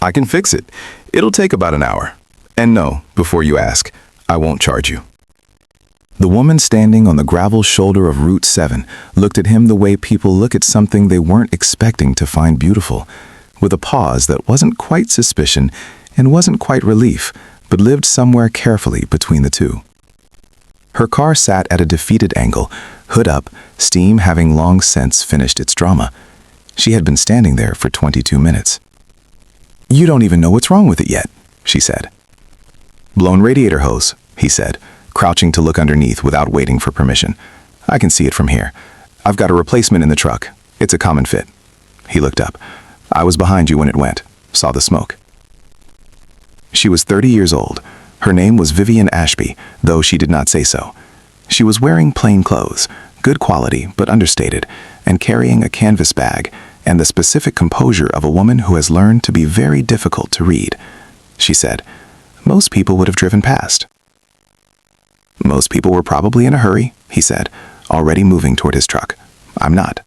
I can fix it. It'll take about an hour. And no, before you ask, I won't charge you. The woman standing on the gravel shoulder of Route 7 looked at him the way people look at something they weren't expecting to find beautiful, with a pause that wasn't quite suspicion and wasn't quite relief, but lived somewhere carefully between the two. Her car sat at a defeated angle, hood up, steam having long since finished its drama. She had been standing there for 22 minutes. "You don't even know what's wrong with it yet," she said. "Blown radiator hose," he said, crouching to look underneath without waiting for permission. "I can see it from here. I've got a replacement in the truck. It's a common fit." He looked up. "I was behind you when it went. Saw the smoke." She was 30 years old. Her name was Vivian Ashby, though she did not say so. She was wearing plain clothes, good quality but understated, and carrying a canvas bag, and the specific composure of a woman who has learned to be very difficult to read. She said, "Most people would have driven past." "Most people were probably in a hurry," he said, already moving toward his truck. "I'm not."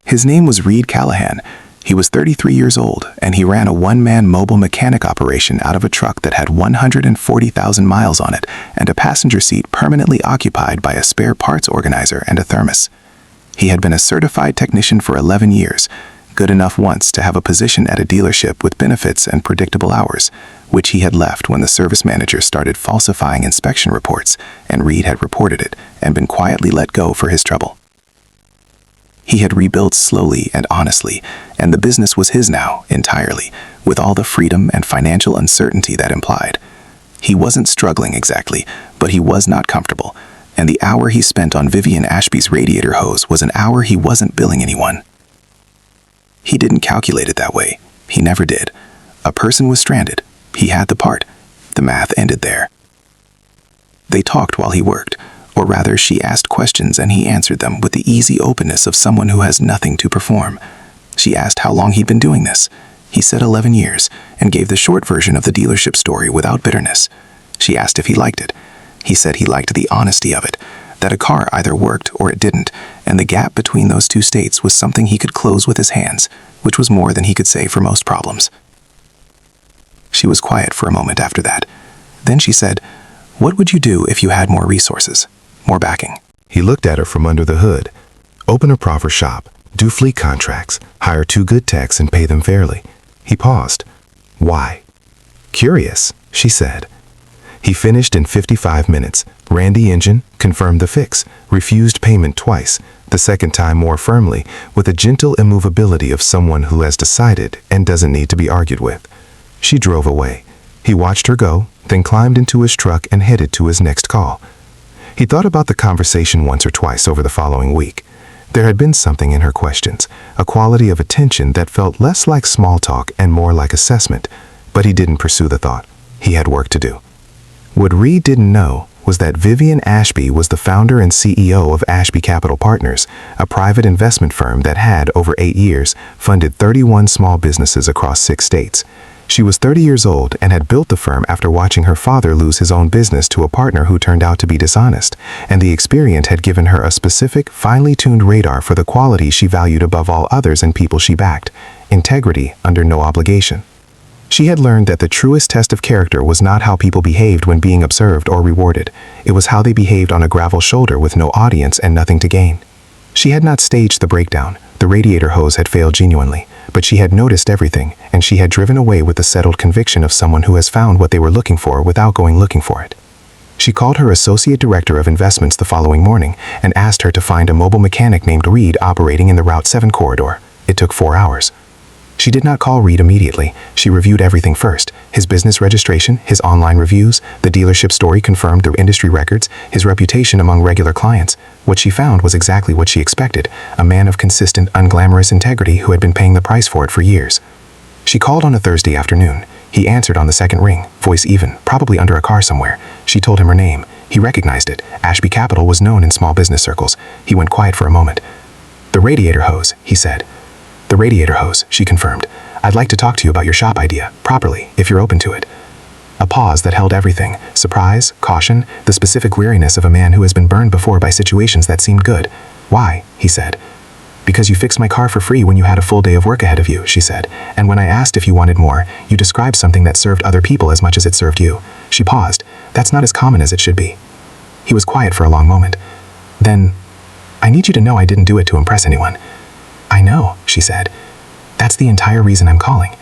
His name was Reed Callahan. He was 33 years old, and he ran a one-man mobile mechanic operation out of a truck that had 140,000 miles on it and a passenger seat permanently occupied by a spare parts organizer and a thermos. He had been a certified technician for 11 years, good enough once to have a position at a dealership with benefits and predictable hours, which he had left when the service manager started falsifying inspection reports, and Reed had reported it and been quietly let go for his trouble. He had rebuilt slowly and honestly, and the business was his now, entirely, with all the freedom and financial uncertainty that implied. He wasn't struggling exactly, but he was not comfortable, and the hour he spent on Vivian Ashby's radiator hose was an hour he wasn't billing anyone. He didn't calculate it that way. He never did. A person was stranded. He had the part. The math ended there. They talked while he worked. Or rather, she asked questions and he answered them with the easy openness of someone who has nothing to perform. She asked how long he'd been doing this. He said 11 years, and gave the short version of the dealership story without bitterness. She asked if he liked it. He said he liked the honesty of it, that a car either worked or it didn't, and the gap between those two states was something he could close with his hands, which was more than he could say for most problems. She was quiet for a moment after that. Then she said, "What would you do if you had more resources? More backing?" He looked at her from under the hood. "Open a proffer shop, do fleet contracts, hire 2 good techs and pay them fairly." He paused. "Why?" "Curious," she said. He finished in 55 minutes, ran the engine, confirmed the fix, refused payment twice, the second time more firmly, with a gentle immovability of someone who has decided and doesn't need to be argued with. She drove away. He watched her go, then climbed into his truck and headed to his next call. He thought about the conversation once or twice over the following week. There had been something in her questions, a quality of attention that felt less like small talk and more like assessment, but he didn't pursue the thought. He had work to do. What Reed didn't know was that Vivian Ashby was the founder and CEO of Ashby Capital Partners, a private investment firm that had, over 8 years, funded 31 small businesses across 6 states. She was 30 years old and had built the firm after watching her father lose his own business to a partner who turned out to be dishonest, and the experience had given her a specific, finely tuned radar for the quality she valued above all others in people she backed: integrity under no obligation. She had learned that the truest test of character was not how people behaved when being observed or rewarded. It was how they behaved on a gravel shoulder with no audience and nothing to gain. She had not staged the breakdown. The radiator hose had failed genuinely, but she had noticed everything, and she had driven away with the settled conviction of someone who has found what they were looking for without going looking for it. She called her associate director of investments the following morning and asked her to find a mobile mechanic named Reed operating in the Route 7 corridor. It took 4 hours. She did not call Reed immediately. She reviewed everything first: his business registration, his online reviews, the dealership story confirmed through industry records, his reputation among regular clients. What she found was exactly what she expected: a man of consistent, unglamorous integrity who had been paying the price for it for years. She called on a Thursday afternoon. He answered on the second ring, voice even, probably under a car somewhere. She told him her name. He recognized it. Ashby Capital was known in small business circles. He went quiet for a moment. "The radiator hose," he said. "The radiator hose," she confirmed. "I'd like to talk to you about your shop idea, properly, if you're open to it." A pause that held everything: surprise, caution, the specific weariness of a man who has been burned before by situations that seemed good. "Why?" he said. Because you fixed my car for free when you had a full day of work ahead of you, she said. And when I asked if you wanted more, you described something that served other people as much as it served you. She paused. That's not as common as it should be. He was quiet for a long moment. Then, I need you to know I didn't do it to impress anyone. I know, she said. That's the entire reason I'm calling.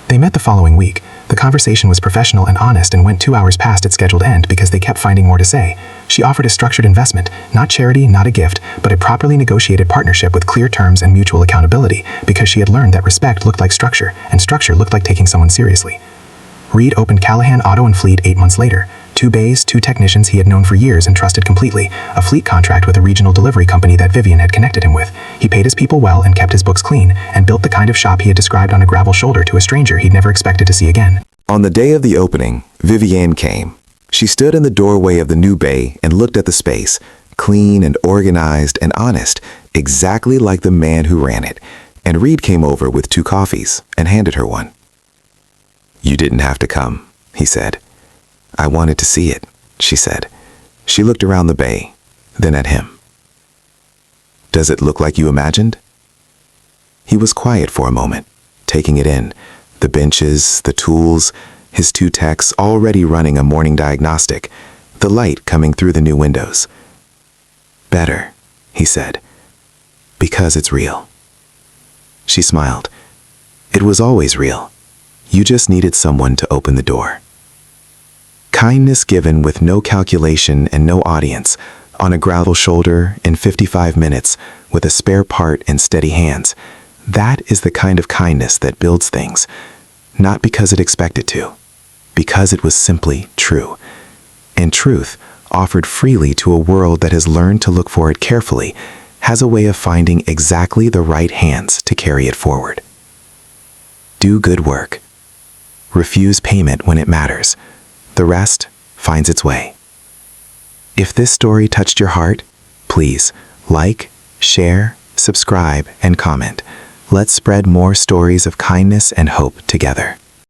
They met the following week. The conversation was professional and honest and went 2 hours past its scheduled end because they kept finding more to say. She offered a structured investment, not charity, not a gift, but a properly negotiated partnership with clear terms and mutual accountability, because she had learned that respect looked like structure, and structure looked like taking someone seriously. Reed opened Callahan Auto and Fleet 8 months later. 2 bays, 2 technicians he had known for years and trusted completely, a fleet contract with a regional delivery company that Vivian had connected him with. He paid his people well and kept his books clean, and built the kind of shop he had described on a gravel shoulder to a stranger he'd never expected to see again. On the day of the opening, Vivienne came. She stood in the doorway of the new bay and looked at the space, clean and organized and honest, exactly like the man who ran it. And Reed came over with 2 coffees and handed her one. "You didn't have to come," he said. "I wanted to see it," she said. She looked around the bay, then at him. "Does it look like you imagined?" He was quiet for a moment, taking it in. The benches, the tools, his 2 techs already running a morning diagnostic, the light coming through the new windows. "Better," he said, "because it's real." She smiled. "It was always real. You just needed someone to open the door." Kindness given with no calculation and no audience, on a gravel shoulder in 55 minutes, with a spare part and steady hands. That is the kind of kindness that builds things, not because it expected to, because it was simply true. And truth, offered freely to a world that has learned to look for it carefully, has a way of finding exactly the right hands to carry it forward. Do good work. Refuse payment when it matters. The rest finds its way. If this story touched your heart, please like, share, subscribe, and comment. Let's spread more stories of kindness and hope together.